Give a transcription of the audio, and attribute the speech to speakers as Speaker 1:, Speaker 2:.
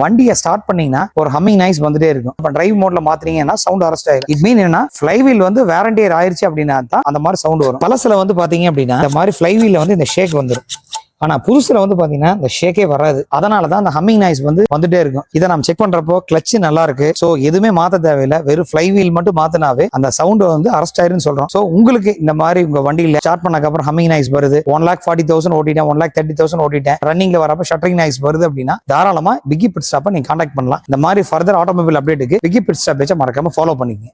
Speaker 1: வண்டியை ஸ்டார்ட் பண்ணீங்கன்னா ஒரு ஹம்மிங் நாய்ஸ் வந்துட்டே இருக்கும். இப்போ டிரைவ் மோட்ல மாத்துறீங்கன்னா சவுண்ட் அரெஸ்ட் ஆயிரும். இட் மீன் என்ன, ஃப்ளைவீல் வந்து வேரண்டியர் ஆயிருச்சு அப்படின்னா தான் அந்த மாதிரி சவுண்ட் வரும். பழசுல வந்து பாத்தீங்க அப்படின்னா இந்த மாதிரி ஃப்ளைவீல்ல வந்து இந்த ஷேக் வந்துடும். ஆனா புதுசுல வந்து பாத்தீங்கன்னா இந்த ஷேக்கே வராது. அதனாலதான் அந்த ஹம்மிங் நாய்ஸ் வந்து வந்துட்டே இருக்கும். இதை நம்ம செக் பண்றப்போ கிளட்ச் நல்லா இருக்கு, சோ எதுவுமே மாத்த தேவையில்லை, வெறும் ஃப்ளைவீல் மட்டும் மாத்தினாவே அந்த சவுண்ட் வந்து அரெஸ்ட் ஆயிருன்னு சொல்றோம். சோ உங்களுக்கு இந்த மாதிரி உங்க வண்டியில ஸ்டார்ட் பண்ணதுக்கு அப்புறம் ஹம்மிங் நாய்ஸ் வருது, 1,40,000 ஓட்டிட்டேன், 1,30,000 ஓட்டிட்டேன், ரன்னிங்ல வரப்ப ஷட்டரிங் நாய்ஸ் வருது அப்படின்னா தாராளமா பிக்கி பிட் ஸ்டாப்பை நீங்க கான்டாக்ட் பண்ணலாம். இந்த மாதிரி ஃபர்தர் ஆட்டோமொபைல் அப்டேட்டுக்கு பிக்கி பிட் ஸ்டாப் மறக்காம ஃபாலோ பண்ணிக்கங்க.